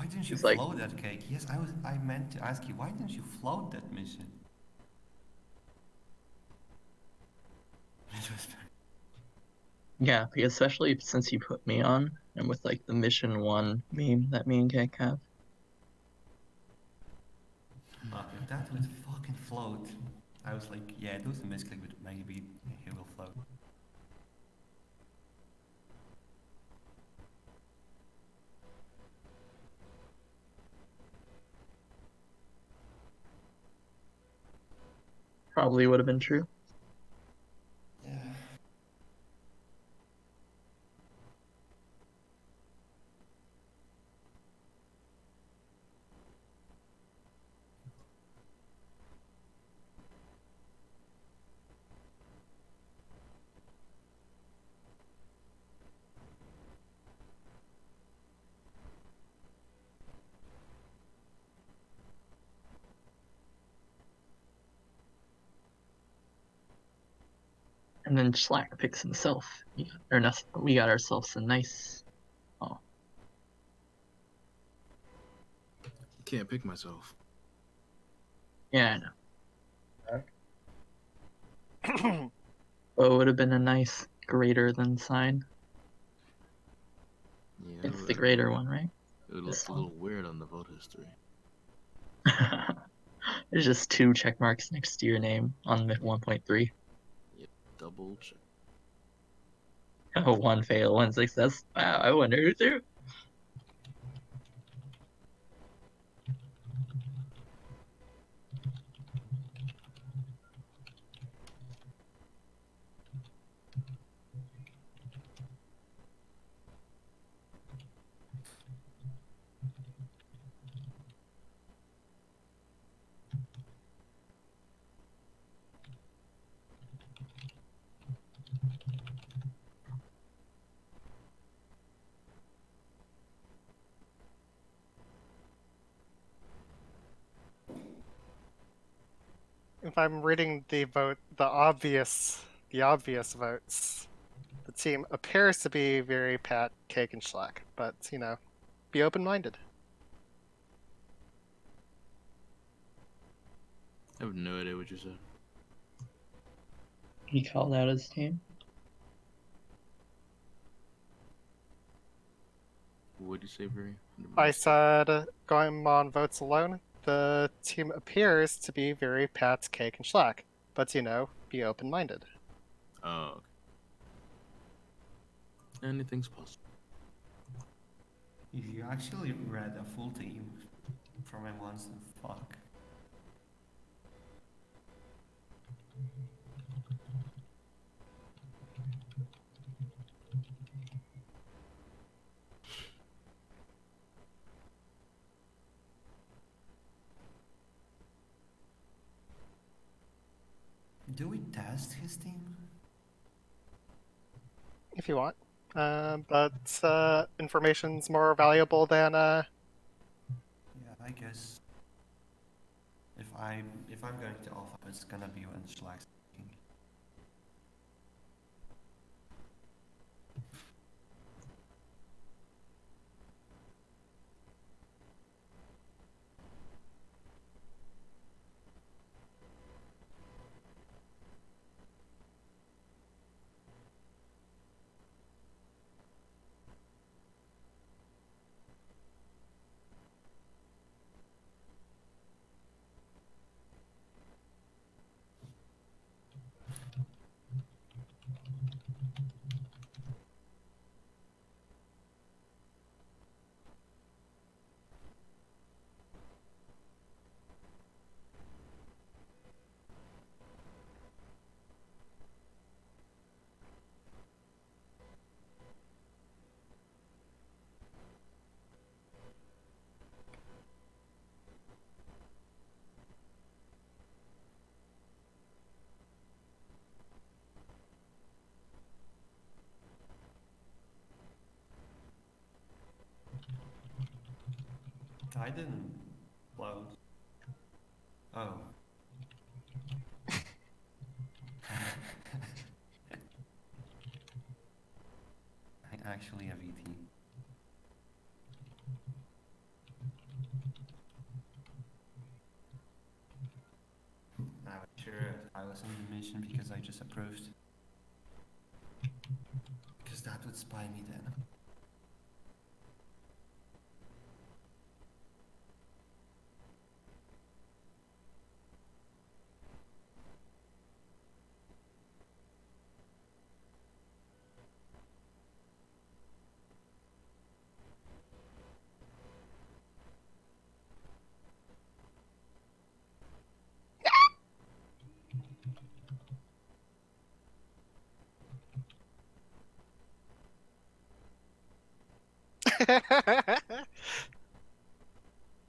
didn't you He's like, float that cake? Yes, I meant to ask you, why didn't you float that mission? It was yeah, because especially since you put me on, and with like the mission 1 meme that me and Cake have. if that would fucking float, I was like, yeah, it was a misclick, but maybe he will float. Probably would have been true. Yeah. And then Schlack picks himself. We got ourselves a nice. Oh, Can't pick myself. yeah, I know. But it would have been a nice greater than sign. Yeah, It's the greater one, right? It looked a little weird on the vote history. There's just 2 check marks next to your name on 1.3. Yeah, double check. Oh, 1 fail, 1 success. Wow, I wonder who threw. If I'm reading the obvious votes, the team appears to be very Pat, Cake, and Schlack, but be open-minded. I have no idea what you said. He called out his team. What did you say, Barry? I said, going on votes alone, the team appears to be very Pat, Cake, and Schlack, but be open-minded. Oh, okay. Anything's possible. You actually read a full team from him once, fuck. Do we test his team? If you want. But information's more valuable than Yeah, I guess. If I'm going to alpha, it's gonna be when Schlack's speaking. I didn't load. Oh. I actually have ET. I was on the mission because I just approved. Because that would spy me then.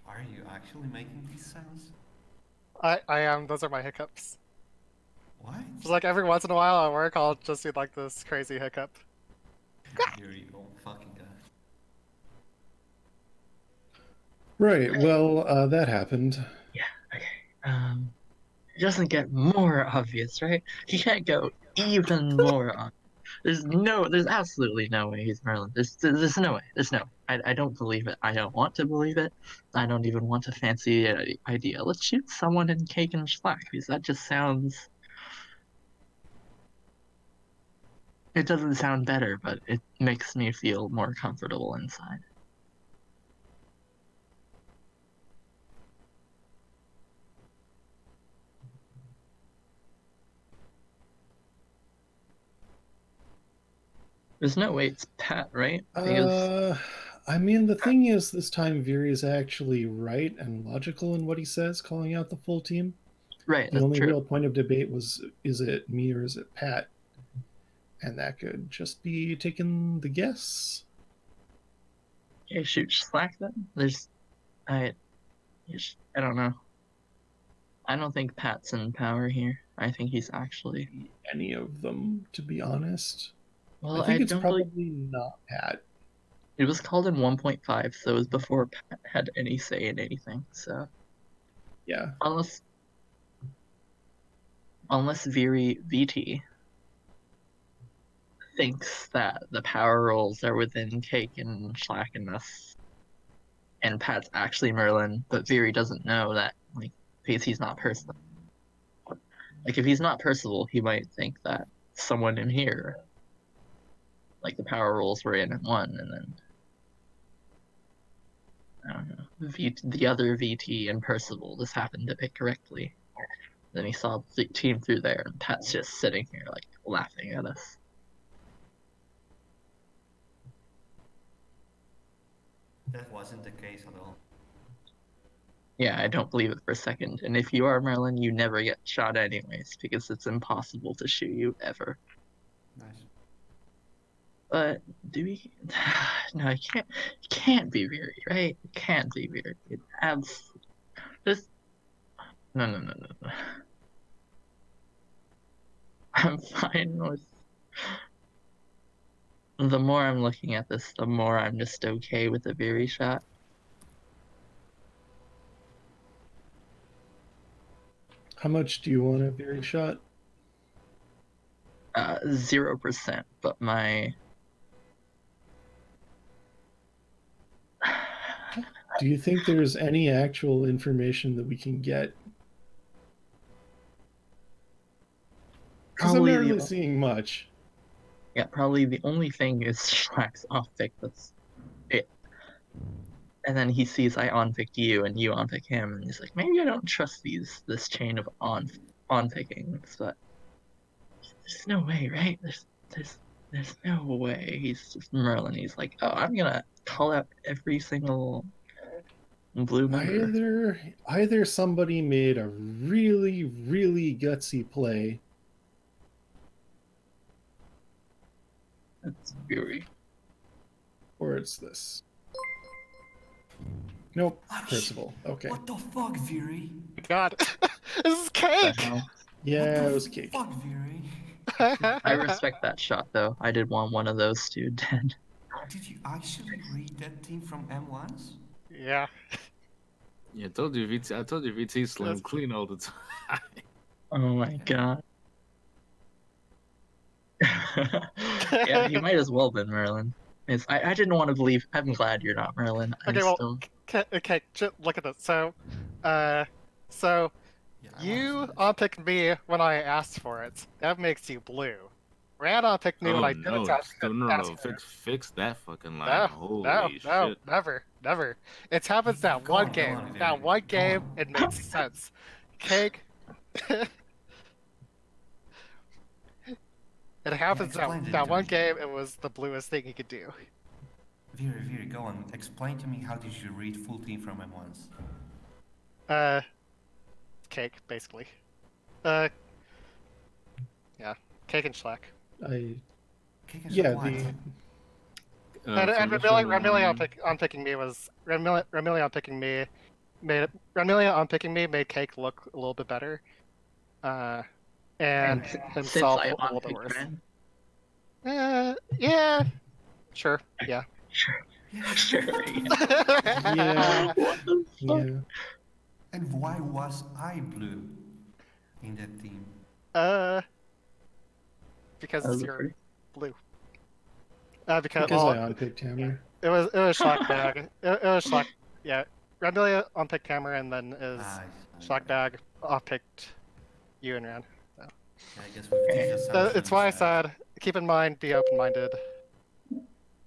Are you actually making these sounds? I am. Those are my hiccups. What? Just like every once in a while at work, I'll just do like this crazy hiccup. Yuri, oh fucking god. Right. Well, that happened. It doesn't get more obvious, right? He can't go even more on. There's absolutely no way he's Merlin. There's no way. There's no way. I don't believe it. I don't want to believe it. I don't even want to fancy the idea. Let's shoot someone in cake and schlack, because that just sounds. It doesn't sound better, but it makes me feel more comfortable inside. There's no way it's Pat, right? Because I mean, the thing is, this time Viri is actually right and logical in what he says, calling out the full team. right, The that's only true. real point of debate was, is it me or is it Pat? And that could just be taking the guess. Okay, shoot Slack then. I don't know. I don't think Pat's in power here. I think he's actually. Any of them, to be honest. Well, I think it's don't probably believe not Pat. it was called in 1.5, so it was before Pat had any say in anything. So Yeah. unless Viri VT thinks that the power roles are within Cake and Schlack and us, and Pat's actually Merlin, but Viri doesn't know that, like, because he's not Percival. Like, if he's not Percival, he might think that someone in here, like, the power roles were in one, and then I don't know, the other VT and Percival just happened to pick correctly. Then he saw the team through there, and Pat's just sitting here, like, laughing at us. That wasn't the case at all. Yeah, I don't believe it for a second. And if you are Merlin, you never get shot anyways, because it's impossible to shoot you ever. Nice. But do we? No, it can't be Viri, right? It can't be Viri. It just no. I'm fine with. The more I'm looking at this, the more I'm just okay with a Viri shot. How much do you want a Viri shot? 0%, but my. Do you think there's any actual information that we can get? Because I'm Probably not really the- seeing much. Yeah, probably the only thing is Schlack's off-pick. That's it. And then he sees I on-picked you and you on-pick him, and he's like, maybe I don't trust this chain of on-pickings, but there's no way, right? There's no way. He's just Merlin. He's like, oh, I'm gonna call out every single blue member. Either somebody made a really, really gutsy play. That's Fury. Or it's this. Nope, Ah, Percival. Okay. What the fuck, Viri? God, this is The cake. hell? Yeah, What it was the cake. Fuck, Viri. I respect that shot though. I did want one of those two dead. Did you actually read that team from M1s? Yeah. Yeah, I told you VT slam That's- clean all the time. Oh my god. Yeah, you might as well been Merlin. I didn't want to believe. I'm glad you're not Merlin. I'm Okay, well, still. Okay, look at this. So Yeah, I You wanna see on-picked me when I asked for it. That makes you blue. Ran on-picked me when Oh I didn't no, ask, no, no, ask no! for it. Fix that fucking line. No, Holy no, shit! never, never. It happens that Go one on, go game. on, That Vivi, one go game, on. it makes sense. Cake. It happens explain it that to one me. game, it was the bluest thing you could do. Veer, go on. Explain to me how did you read full team from M1s? Cake, basically. Yeah, cake and Schlack. Kick is Yeah, what? And Remilia on picking me was Remilia on picking me made Cake look a little bit better, and Since himself I a little bit on-picked worse. Ren. Yeah, sure, yeah. Sure. Yeah. Sure. Yeah. What the fuck? Yeah. And why was I blue in that team? Because That was a you're pretty- blue. Because Because well, I unpicked Hammer. it was Schlackbag. it was Schlack. Yeah, Remilia on picked Hammer, and then is Schlackbag off picked you and Ran. Yeah, I guess we've teased ourselves It's why I in this, said keep in mind, be open-minded.